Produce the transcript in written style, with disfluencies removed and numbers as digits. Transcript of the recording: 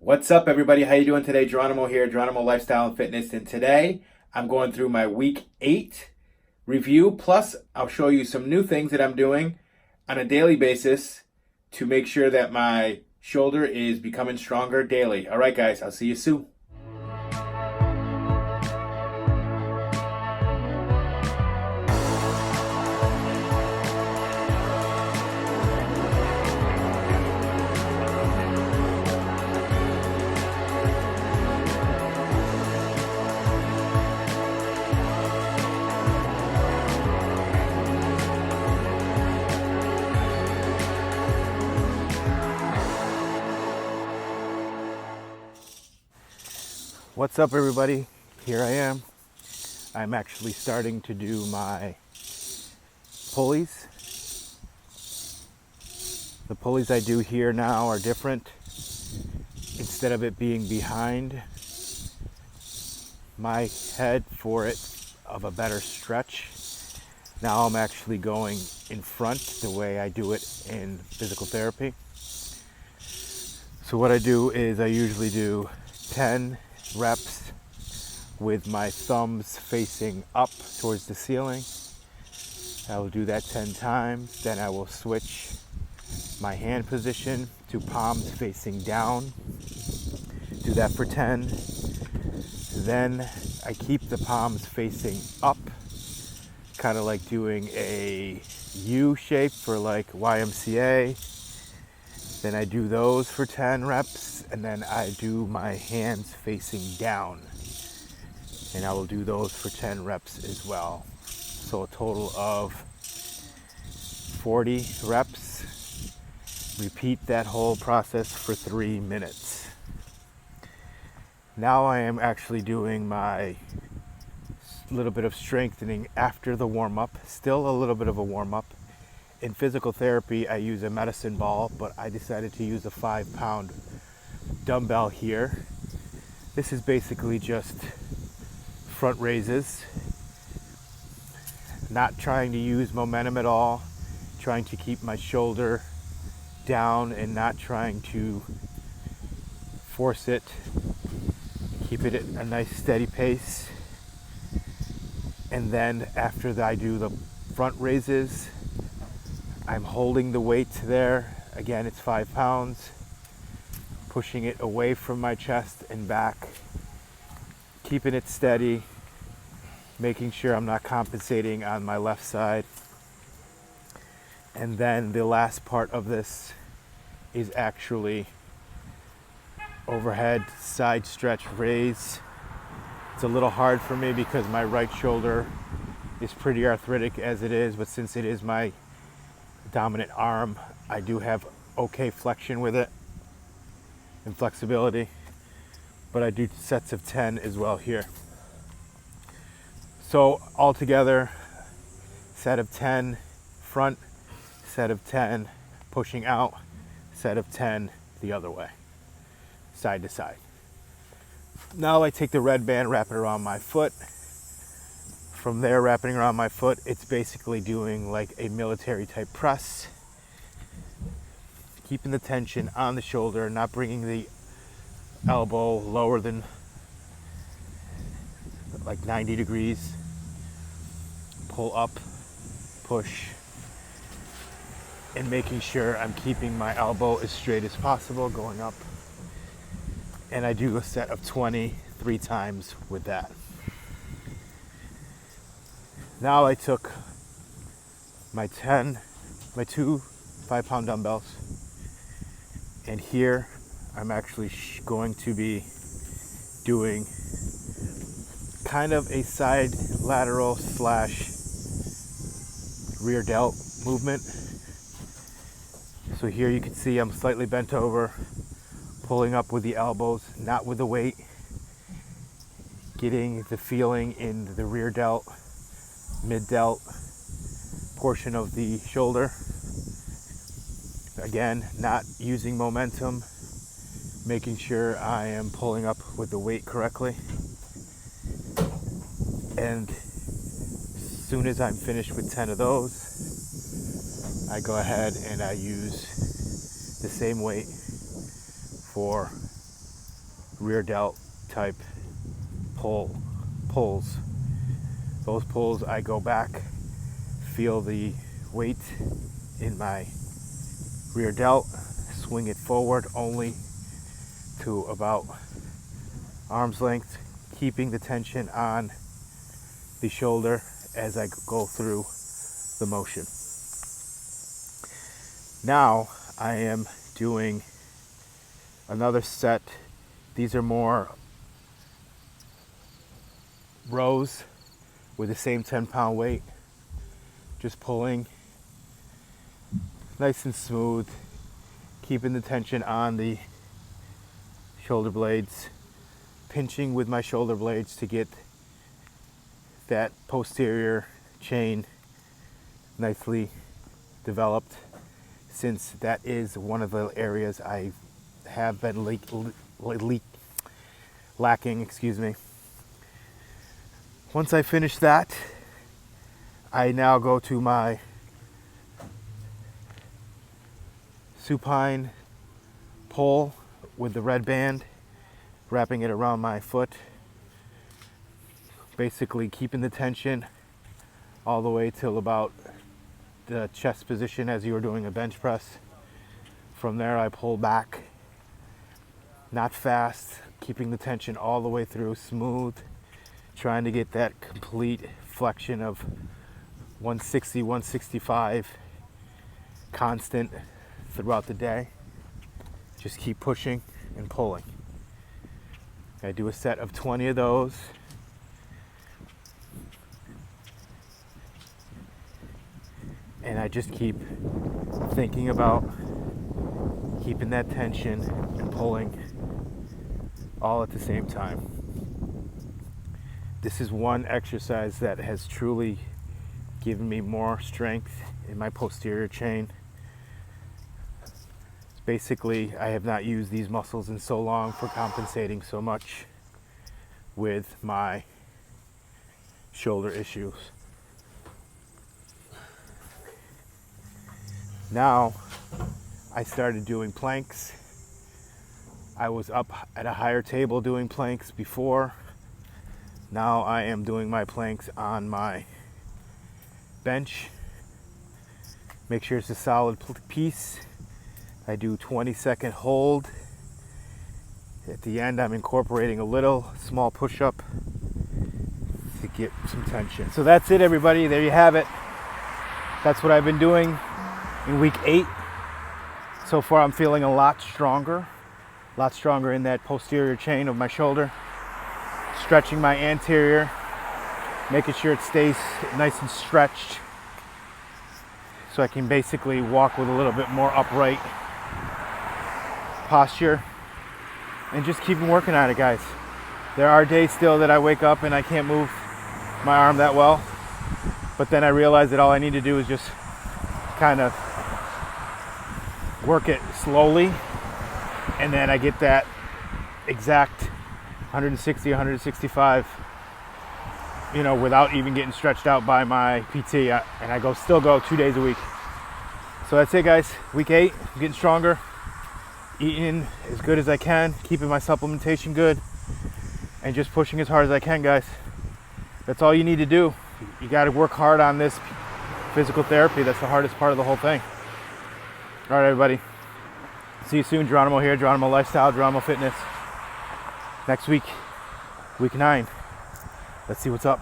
What's up, everybody? How you doing today? Geronimo here, Geronimo Lifestyle and Fitness, and today I'm going through my week 8 review. Plus, I'll show you some new things that I'm doing on a daily basis to make sure that my shoulder is becoming stronger daily. All right, guys, I'll see you soon. What's up, everybody? Here I am. I'm actually starting to do my pulleys. The pulleys I do here now are different. Instead of it being behind my head for it of a better stretch, now I'm actually going in front the way I do it in physical therapy. So what I do is I usually do 10 reps with my thumbs facing up towards the ceiling. I will do that 10 times. Then I will switch my hand position to palms facing down. Do that for 10. Then I keep the palms facing up, kind of like doing a U shape for like YMCA. Then I do those for 10 reps, and then I do my hands facing down. And I will do those for 10 reps as well. So a total of 40 reps. Repeat that whole process for 3 minutes. Now I am actually doing my little bit of strengthening after the warm-up. Still a little bit of a warm-up. In physical therapy, I use a medicine ball, but I decided to use a 5-pound dumbbell here. This is basically just front raises. Not trying to use momentum at all. Trying to keep my shoulder down and not trying to force it. Keep it at a nice steady pace. And then after I do the front raises, I'm holding the weight there. Again, it's 5 pounds. Pushing it away from my chest and back. Keeping it steady. Making sure I'm not compensating on my left side. And then the last part of this is actually overhead side stretch raise. It's a little hard for me because my right shoulder is pretty arthritic as it is, but since it is my dominant arm, I do have okay flexion with it and flexibility, but I do sets of 10 as well here. So altogether, set of 10 front, set of 10 pushing out, set of 10 the other way, side to side. Now I take the red band, wrap it around my foot. From there, wrapping around my foot, it's basically doing like a military type press. Keeping the tension on the shoulder, not bringing the elbow lower than like 90 degrees. Pull up, push, and making sure I'm keeping my elbow as straight as possible, going up. And I do a set of 20 3 times with that. Now I took my 2 5-pound dumbbells, and here I'm actually going to be doing kind of a side lateral slash rear delt movement. So here you can see I'm slightly bent over, pulling up with the elbows, not with the weight, getting the feeling in the rear delt, mid delt portion of the shoulder. Again, not using momentum, making sure I am pulling up with the weight correctly. And as soon as I'm finished with 10 of those, I go ahead and I use the same weight for rear delt type pulls. Those pulls, I go back, feel the weight in my rear delt, swing it forward only to about arm's length, keeping the tension on the shoulder as I go through the motion. Now I am doing another set. These are more rows with the same 10-pound weight, just pulling nice and smooth, keeping the tension on the shoulder blades, pinching with my shoulder blades to get that posterior chain nicely developed, since that is one of the areas I have been lacking. Once I finish that, I now go to my supine pole with the red band, wrapping it around my foot, basically keeping the tension all the way till about the chest position as you were doing a bench press. From there I pull back, not fast, keeping the tension all the way through, smooth, trying to get that complete flexion of 160, 165 constant throughout the day. Just keep pushing and pulling. I do a set of 20 of those. And I just keep thinking about keeping that tension and pulling all at the same time. This is one exercise that has truly given me more strength in my posterior chain. Basically, I have not used these muscles in so long for compensating so much with my shoulder issues. Now, I started doing planks. I was up at a higher table doing planks before. Now I am doing my planks on my bench. Make sure it's a solid piece. I do 20-second hold. At the end, I'm incorporating a little small push-up to get some tension. So that's it, everybody. There you have it. That's what I've been doing in week 8. So far, I'm feeling a lot stronger in that posterior chain of my shoulder. Stretching my anterior, making sure it stays nice and stretched, so I can basically walk with a little bit more upright posture, and just keep working on it, guys. There are days still that I wake up and I can't move my arm that well, but then I realize that all I need to do is just kind of work it slowly, and then I get that exact 160, 165, without even getting stretched out by my PT, and I still go 2 days a week. So that's it, guys. Week 8, I'm getting stronger, eating as good as I can, keeping my supplementation good, and just pushing as hard as I can, guys. That's all you need to do. You got to work hard on this physical therapy. That's the hardest part of the whole thing. All right, everybody. See you soon. Geronimo here, Geronimo Lifestyle, Geronimo Fitness. Next week, week 9. Let's see what's up.